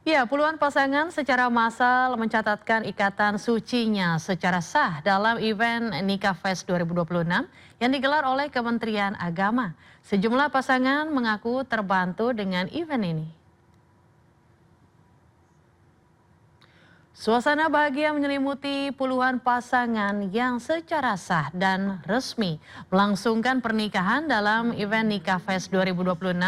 Ya, puluhan pasangan secara massal mencatatkan ikatan sucinya secara sah dalam event Nikah Fest 2026 yang digelar oleh Kementerian Agama. Sejumlah pasangan mengaku terbantu dengan event ini. Suasana bahagia menyelimuti puluhan pasangan yang secara sah dan resmi melangsungkan pernikahan dalam event Nikah Fest 2026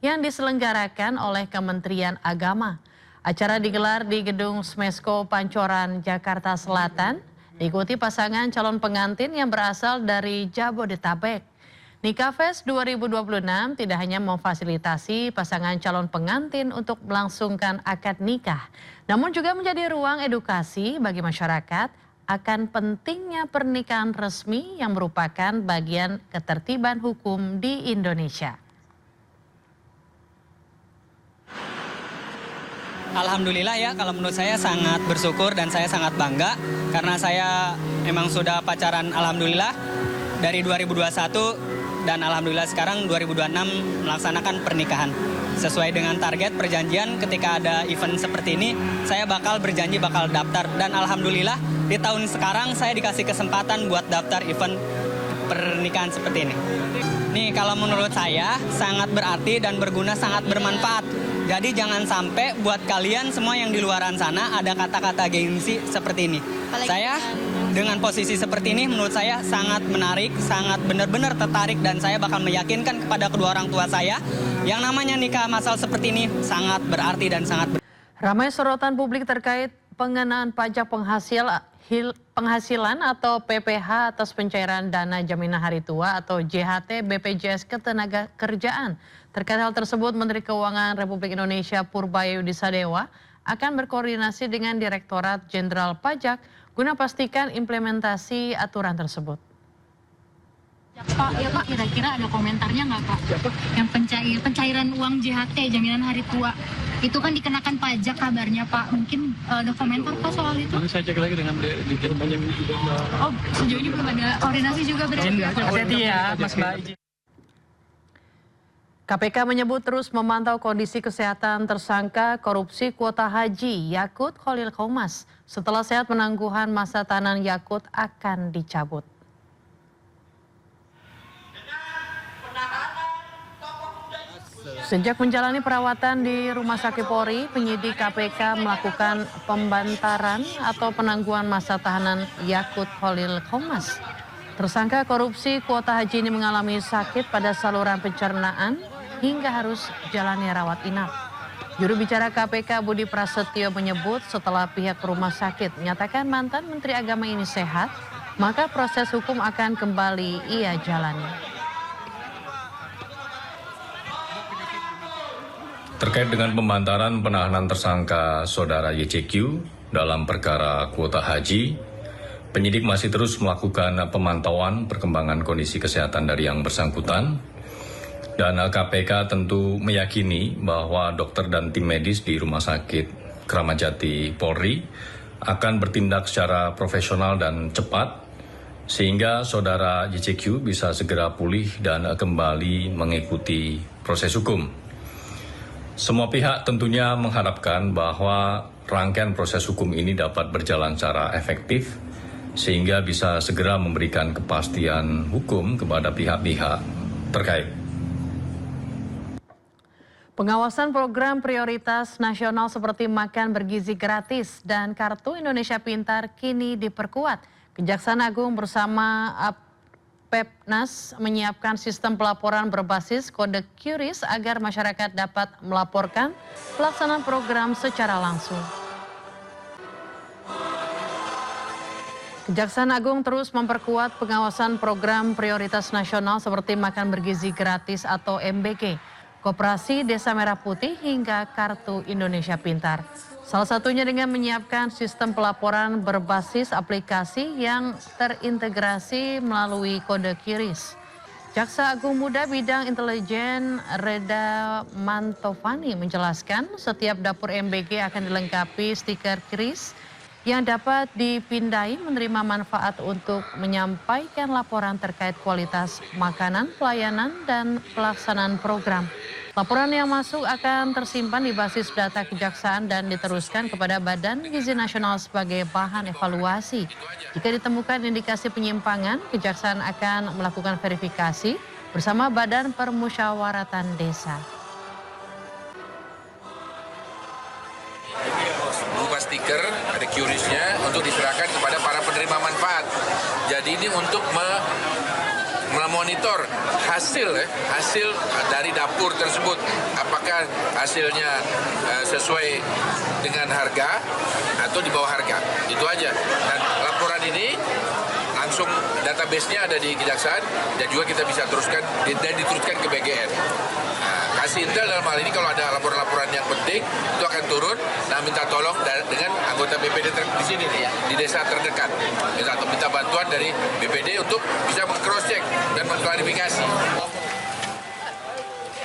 yang diselenggarakan oleh Kementerian Agama. Acara digelar di Gedung Smesko Pancoran, Jakarta Selatan, diikuti pasangan calon pengantin yang berasal dari Jabodetabek. Nikah Fest 2026 tidak hanya memfasilitasi pasangan calon pengantin untuk melangsungkan akad nikah, namun juga menjadi ruang edukasi bagi masyarakat akan pentingnya pernikahan resmi yang merupakan bagian ketertiban hukum di Indonesia. Alhamdulillah ya, kalau menurut saya sangat bersyukur dan saya sangat bangga karena saya emang sudah pacaran alhamdulillah dari 2021 dan alhamdulillah sekarang 2026 melaksanakan pernikahan. Sesuai dengan target perjanjian ketika ada event seperti ini, saya bakal berjanji bakal daftar dan alhamdulillah di tahun sekarang saya dikasih kesempatan buat daftar event pernikahan seperti ini. Nih kalau menurut saya sangat berarti dan berguna, sangat bermanfaat. Jadi jangan sampai buat kalian semua yang di luaran sana ada kata-kata gengsi seperti ini. Saya dengan posisi seperti ini menurut saya sangat menarik, sangat benar-benar tertarik dan saya bakal meyakinkan kepada kedua orang tua saya yang namanya nikah massal seperti ini sangat berarti dan sangat Ramai sorotan publik terkait pengenaan pajak penghasilan atau PPH atas pencairan dana jaminan hari tua atau JHT BPJS Ketenagakerjaan. Terkait hal tersebut, Menteri Keuangan Republik Indonesia Purbayudisa Dewa akan berkoordinasi dengan Direktorat Jenderal Pajak guna pastikan implementasi aturan tersebut. Pak, ya Pak, kira-kira ada komentarnya nggak Pak? Yang pencairan uang JHT jaminan hari tua itu kan dikenakan pajak kabarnya Pak. Mungkin ada komentar Pak soal itu? Nanti saya cek lagi dengan Dirjen Pajak juga. Oh, sejauh ini belum ada koordinasi juga berarti ya? Hati-hati ya, Mas Mbak. KPK menyebut terus memantau kondisi kesehatan tersangka korupsi kuota haji Yakut Khalil Qomas. Setelah sehat, penangguhan masa tahanan Yakut akan dicabut. Sejak menjalani perawatan di Rumah Sakit Polri, penyidik KPK melakukan pembantaran atau penangguhan masa tahanan Yakut Khalil Qomas. Tersangka korupsi kuota haji ini mengalami sakit pada saluran pencernaan hingga harus jalani rawat inap. Juru bicara KPK Budi Prasetyo menyebut setelah pihak rumah sakit menyatakan mantan Menteri Agama ini sehat, maka proses hukum akan kembali ia jalani. Terkait dengan pembantaran penahanan tersangka saudara YCQ dalam perkara kuota haji, penyidik masih terus melakukan pemantauan perkembangan kondisi kesehatan dari yang bersangkutan. Dan KPK tentu meyakini bahwa dokter dan tim medis di Rumah Sakit Kramat Jati Polri akan bertindak secara profesional dan cepat sehingga saudara YCQ bisa segera pulih dan kembali mengikuti proses hukum. Semua pihak tentunya mengharapkan bahwa rangkaian proses hukum ini dapat berjalan secara efektif sehingga bisa segera memberikan kepastian hukum kepada pihak-pihak terkait. Pengawasan program prioritas nasional seperti makan bergizi gratis dan Kartu Indonesia Pintar kini diperkuat. Kejaksaan Agung bersama Pepnas menyiapkan sistem pelaporan berbasis kode QRIS agar masyarakat dapat melaporkan pelaksanaan program secara langsung. Kejaksaan Agung terus memperkuat pengawasan program prioritas nasional seperti makan bergizi gratis atau MBG. Koperasi Desa Merah Putih hingga Kartu Indonesia Pintar. Salah satunya dengan menyiapkan sistem pelaporan berbasis aplikasi yang terintegrasi melalui kode QRIS. Jaksa Agung Muda Bidang Intelijen Reda Mantovani menjelaskan setiap dapur MBG akan dilengkapi stiker QRIS yang dapat dipindai menerima manfaat untuk menyampaikan laporan terkait kualitas makanan, pelayanan, dan pelaksanaan program. Laporan yang masuk akan tersimpan di basis data kejaksaan dan diteruskan kepada Badan Gizi Nasional sebagai bahan evaluasi. Jika ditemukan indikasi penyimpangan, kejaksaan akan melakukan verifikasi bersama Badan Permusyawaratan Desa. Berupa stiker, ada QRIS-nya untuk diserahkan kepada para penerima manfaat. Jadi ini untuk memonitor hasil dari dapur tersebut, apakah hasilnya sesuai dengan harga atau di bawah harga, itu aja. Dan laporan ini langsung database-nya ada di kejaksaan dan juga kita bisa teruskan dan diteruskan ke BGN. Kasih intel dalam hal ini kalau ada laporan-laporan yang penting itu akan turun dan minta tolong dengan anggota BPD di sini di desa terdekat, atau minta bantuan dari BPD untuk bisa meng-cross check dan mengklarifikasi.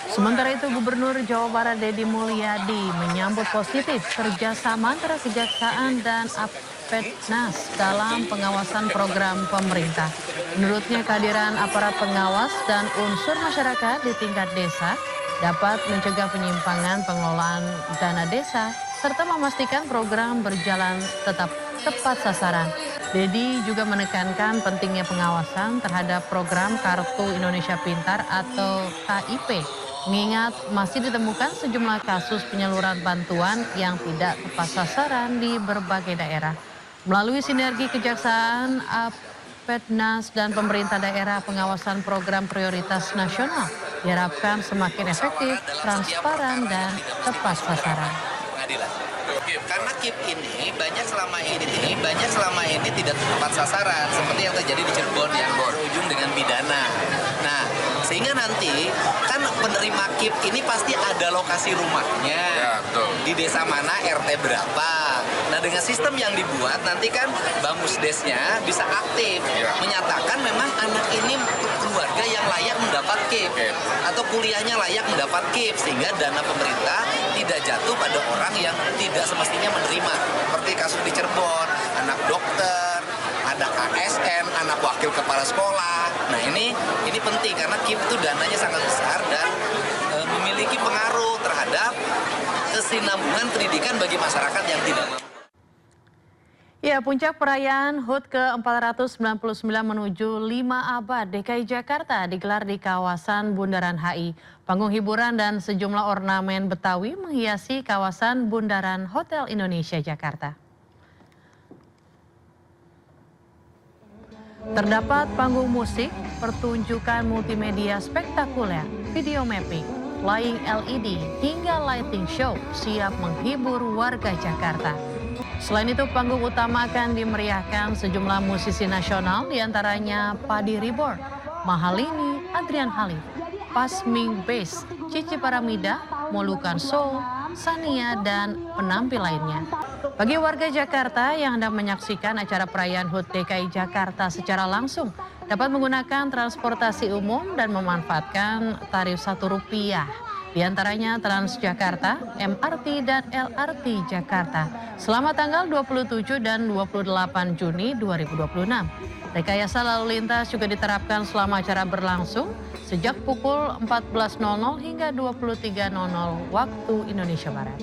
Sementara itu Gubernur Jawa Barat Deddy Mulyadi menyambut positif kerjasama antara Kejaksaan dan Apetnas dalam pengawasan program pemerintah. Menurutnya kehadiran aparat pengawas dan unsur masyarakat di tingkat desa dapat mencegah penyimpangan pengelolaan dana desa serta memastikan program berjalan tetap tepat sasaran. Deddy juga menekankan pentingnya pengawasan terhadap program Kartu Indonesia Pintar atau KIP, mengingat masih ditemukan sejumlah kasus penyaluran bantuan yang tidak tepat sasaran di berbagai daerah. Melalui sinergi Kejaksaan, Apetnas, dan pemerintah daerah, pengawasan program prioritas nasional diharapkan semakin efektif, transparan, dan tepat sasaran. Karena KIP ini banyak selama ini tidak tepat sasaran, seperti yang terjadi di Cirebon yang berujung dengan pidana. Nah, sehingga nanti kan penerima KIP ini pasti ada lokasi rumahnya, di desa mana, RT berapa. Nah, dengan sistem yang dibuat nanti kan Bamusdesnya bisa aktif menyatakan memang anak ini keluarga yang layak mendapat KIP atau kuliahnya layak mendapat KIP, sehingga dana pemerintah tidak jatuh pada orang yang tidak semestinya menerima. Seperti kasus di Cirebon, anak dokter, ada ASN, anak wakil kepala sekolah. Nah, ini penting karena KIP itu dananya sangat besar dan memiliki pengaruh terhadap kesinambungan pendidikan bagi masyarakat yang tidak mampu. Ya, puncak perayaan HUT ke-499 menuju 5 abad DKI Jakarta digelar di kawasan Bundaran HI. Panggung hiburan dan sejumlah ornamen Betawi menghiasi kawasan Bundaran Hotel Indonesia Jakarta. Terdapat panggung musik, pertunjukan multimedia spektakuler, video mapping, flying LED, hingga lighting show siap menghibur warga Jakarta. Selain itu, panggung utama akan dimeriahkan sejumlah musisi nasional, diantaranya Padi Reborn, Mahalini, Adrian Halif, Pasming Bass, Cici Paramida, Molukan Soul, Sania, dan penampil lainnya. Bagi warga Jakarta yang hendak menyaksikan acara perayaan HUT DKI Jakarta secara langsung, dapat menggunakan transportasi umum dan memanfaatkan tarif Rp1, di antaranya Transjakarta, MRT, dan LRT Jakarta, selama tanggal 27 dan 28 Juni 2026. Rekayasa lalu lintas juga diterapkan selama acara berlangsung sejak pukul 14.00 hingga 23.00 waktu Indonesia Barat.